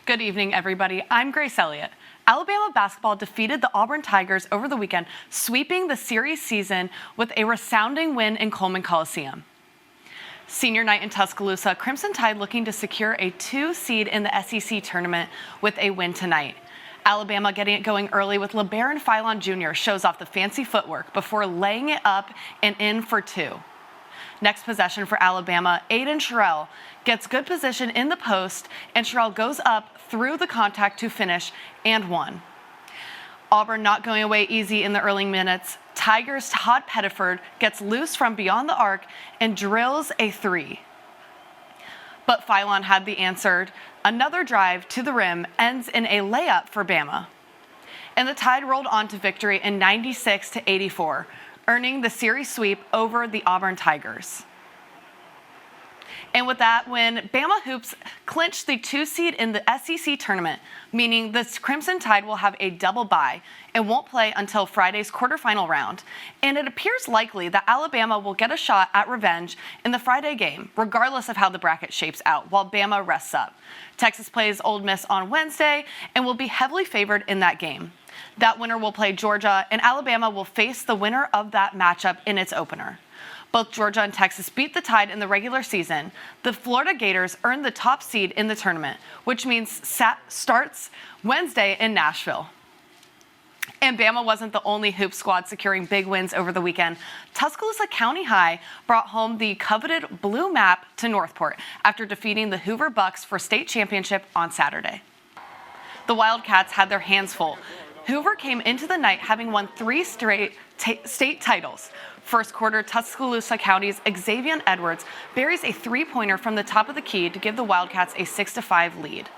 Good evening, everybody. I'm Grace Elliott. Alabama basketball defeated the Auburn Tigers over the weekend, sweeping the series season with a resounding win in Coleman Coliseum. Senior night in Tuscaloosa, Crimson Tide looking to secure a 2 seed in the SEC tournament with a win tonight. Alabama getting it going early with LeBaron Philon Jr. shows off the fancy footwork before laying it up and in for 2. Next possession for Alabama, Aiden Sherrill gets good position in the post, and Sherrill goes up through the contact to finish and 1. Auburn not going away easy in the early minutes. Tigers' Todd Pettiford gets loose from beyond the arc and drills a 3. But Philon had the answer. Another drive to the rim ends in a layup for Bama. And the Tide rolled on to victory in 96-84. Earning the series sweep over the Auburn Tigers. And with that win, Bama Hoops clinched the 2 seed in the SEC tournament, meaning the Crimson Tide will have a double bye and won't play until Friday's quarterfinal round. And it appears likely that Alabama will get a shot at revenge in the Friday game, regardless of how the bracket shapes out, while Bama rests up. Texas plays Ole Miss on Wednesday and will be heavily favored in that game. That winner will play Georgia, and Alabama will face the winner of that matchup in its opener. Both Georgia and Texas beat the Tide in the regular season. The Florida Gators earned the top seed in the tournament, which means starts Wednesday in Nashville. And Bama wasn't the only hoop squad securing big wins over the weekend. Tuscaloosa County High brought home the coveted blue map to Northport after defeating the Hoover Bucks for state championship on Saturday. The Wildcats had their hands full. Hoover came into the night having won 3 straight state titles. First quarter, Tuscaloosa County's Xavier Edwards buries a 3-pointer from the top of the key to give the Wildcats a 6-5 lead.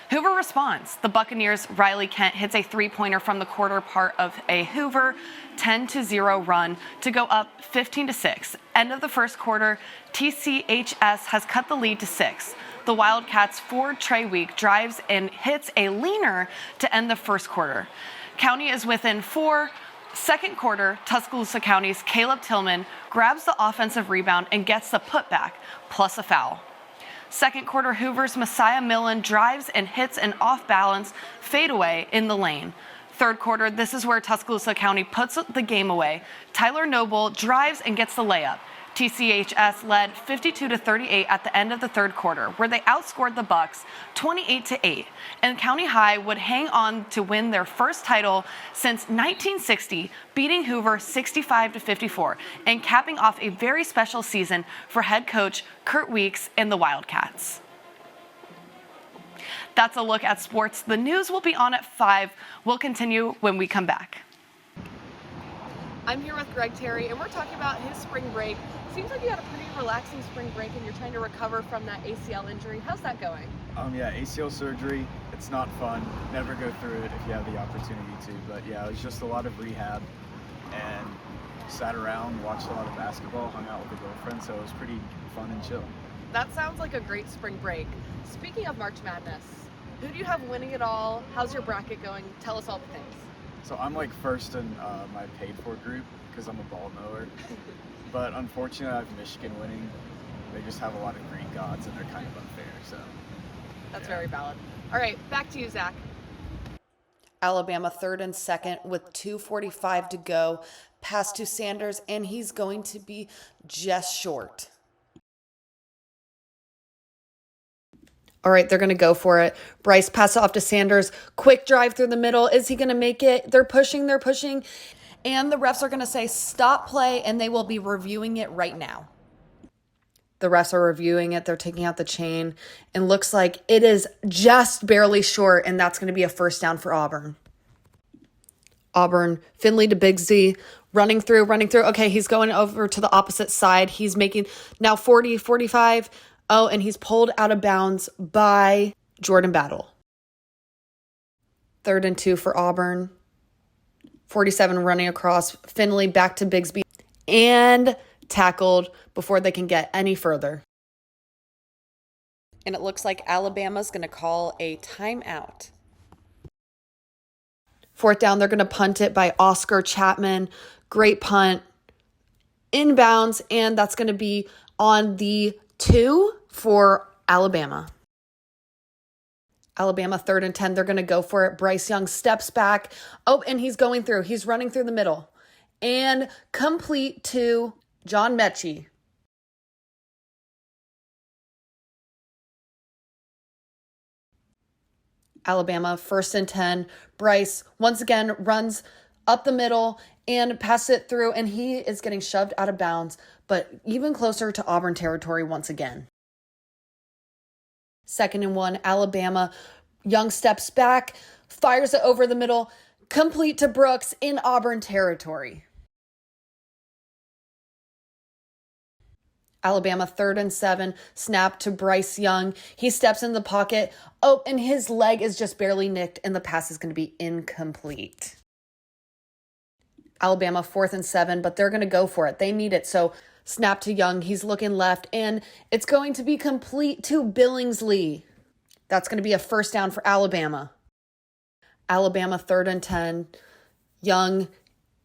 Hoover responds. The Buccaneers' Riley Kent hits a 3-pointer from the quarter part of a Hoover 10-0 run to go up 15-6. End of the first quarter, TCHS has cut the lead to 6. The Wildcats' Ford Treyweek drives and hits a leaner to end the first quarter. County is within 4. Second quarter, Tuscaloosa County's Caleb Tillman grabs the offensive rebound and gets the putback, plus a foul. Second quarter, Hoover's Messiah Millen drives and hits an off-balance fadeaway in the lane. Third quarter, this is where Tuscaloosa County puts the game away. Tyler Noble drives and gets the layup. TCHS led 52-38 at the end of the third quarter, where they outscored the Bucks 28-8, and County High would hang on to win their first title since 1960, beating Hoover 65-54, and capping off a very special season for head coach Kurt Weeks and the Wildcats. That's a look at sports. The news will be on at 5. We'll continue when we come back. I'm here with Greg Terry, and we're talking about his spring break. Seems like you had a pretty relaxing spring break, and you're trying to recover from that ACL injury. How's that going? Yeah, ACL surgery, it's not fun. Never go through it if you have the opportunity to. But yeah, it was just a lot of rehab, and sat around, watched a lot of basketball, hung out with a girlfriend, so it was pretty fun and chill. That sounds like a great spring break. Speaking of March Madness, who do you have winning it all? How's your bracket going? Tell us all the things. So I'm like first in my paid for group because I'm a ball knower. But unfortunately, I have Michigan winning. They just have a lot of Greek gods and they're kind of unfair. So that's very valid. All right, back to you, Zach. Alabama third and second with 2:45 to go. Pass to Sanders, and he's going to be just short. All right, they're going to go for it. Bryce pass off to Sanders. Quick drive through the middle. Is he going to make it? They're pushing. And the refs are going to say stop play, and they will be reviewing it right now. The refs are reviewing it. They're taking out the chain. And looks like it is just barely short, and that's going to be a first down for Auburn. Finley to Bigsby, running through. Okay, he's going over to the opposite side. He's making now 40, 45. Oh, and he's pulled out of bounds by Jordan Battle. 3rd and 2 for Auburn. 47 running across. Finley back to Bigsby. And tackled before they can get any further. And it looks like Alabama's going to call a timeout. 4th down, they're going to punt it by Oscar Chapman. Great punt. Inbounds, and that's going to be on the 2 for Alabama. Alabama 3rd and 10. They're going to go for it. Bryce Young steps back. Oh, and he's going through. He's running through the middle. And complete to John Mechie. Alabama 1st and 10. Bryce once again runs up the middle and passes it through, and he is getting shoved out of bounds, but even closer to Auburn territory once again. 2nd and 1, Alabama. Young steps back, fires it over the middle, complete to Brooks in Auburn territory. Alabama 3rd and 7, snap to Bryce Young. He steps in the pocket. Oh, and his leg is just barely nicked, and the pass is going to be incomplete. Alabama 4th and 7, but they're going to go for it. They need it. So snap to Young. He's looking left, and it's going to be complete to Billingsley. That's going to be a 1st down for Alabama. Alabama 3rd and 10. Young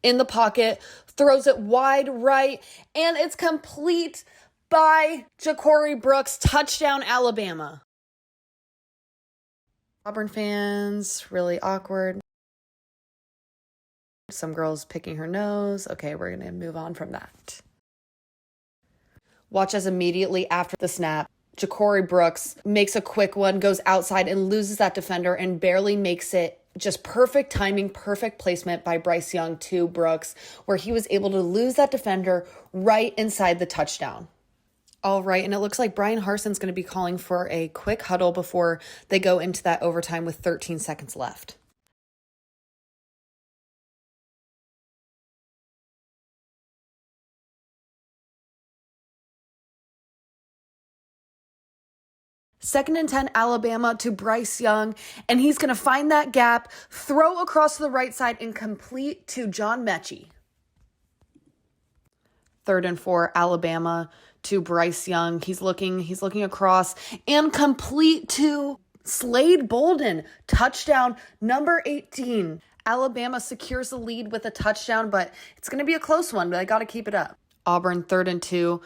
in the pocket, throws it wide right, and it's complete by Ja'Cory Brooks. Touchdown, Alabama. Auburn fans, really awkward. Some girls picking her nose. Okay, we're going to move on from that. Watch as immediately after the snap, Ja'Cory Brooks makes a quick one, goes outside and loses that defender and barely makes it. Just perfect timing, perfect placement by Bryce Young to Brooks, where he was able to lose that defender right inside the touchdown. All right, and it looks like Brian Harson's going to be calling for a quick huddle before they go into that overtime with 13 seconds left. Second and 10, Alabama to Bryce Young, and he's going to find that gap, throw across to the right side, and complete to John Mechie. 3rd and 4, Alabama to Bryce Young. He's looking across, and complete to Slade Bolden. Touchdown, number 18. Alabama secures the lead with a touchdown, but it's going to be a close one, but I got to keep it up. Auburn 3rd and 2.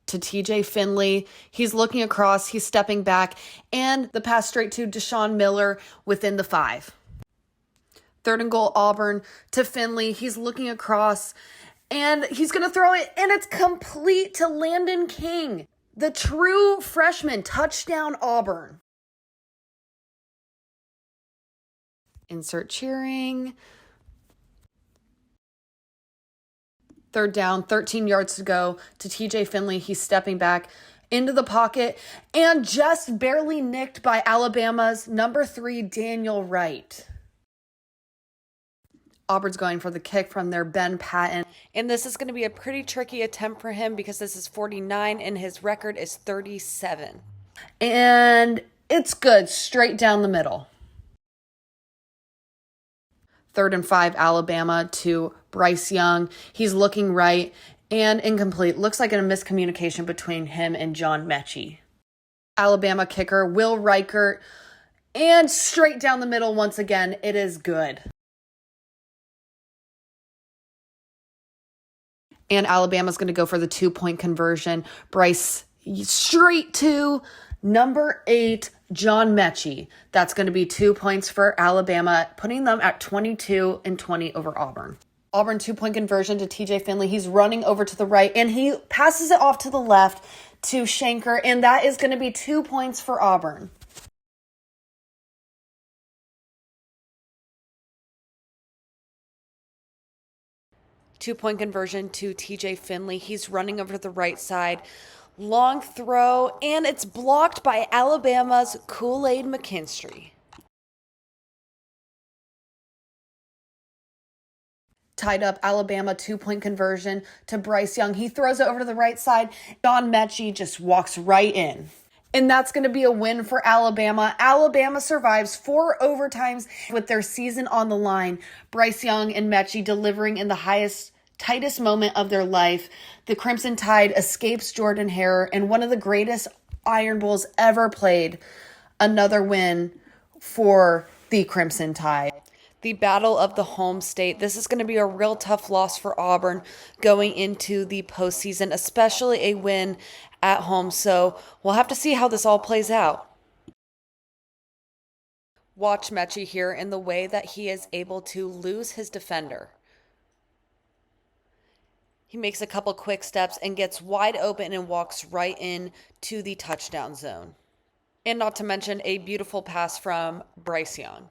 To TJ Finley. He's looking across, he's stepping back, and the pass straight to Deshaun Miller within the 5. 3rd and goal, Auburn to Finley. He's looking across, and he's going to throw it, and it's complete to Landon King, the true freshman. Touchdown, Auburn. Insert cheering. 3rd down, 13 yards to go to TJ Finley. He's stepping back into the pocket and just barely nicked by Alabama's number 3, Daniel Wright. Auburn's going for the kick from their Ben Patton. And this is going to be a pretty tricky attempt for him because this is 49 and his record is 37. And it's good, straight down the middle. 3rd and 5, Alabama to Bryce Young. He's looking right and incomplete. Looks like a miscommunication between him and John Mechie. Alabama kicker, Will Reichert. And straight down the middle once again. It is good. And Alabama's going to go for the 2-point conversion. Bryce straight to number 8, John Mechie. That's going to be 2 points for Alabama, putting them at 22-20 over Auburn. Auburn 2-point conversion to TJ Finley. He's running over to the right, and he passes it off to the left to Shanker, and that is going to be 2 points for Auburn. Two-point conversion to TJ Finley. He's running over to the right side. Long throw, and it's blocked by Alabama's Kool-Aid McKinstry. Tied up, Alabama 2-point conversion to Bryce Young. He throws it over to the right side. John Mechie just walks right in. And that's going to be a win for Alabama. Alabama survives 4 overtimes with their season on the line. Bryce Young and Mechie delivering in the tightest moment of their life. The Crimson Tide escapes Jordan Hare and one of the greatest Iron Bowls ever played. Another win for the Crimson Tide. The battle of the home state. This is going to be a real tough loss for Auburn going into the postseason, especially a win at home. So we'll have to see how this all plays out. Watch Mechie here in the way that he is able to lose his defender. He makes a couple quick steps and gets wide open and walks right in to the touchdown zone. And not to mention a beautiful pass from Bryce Young.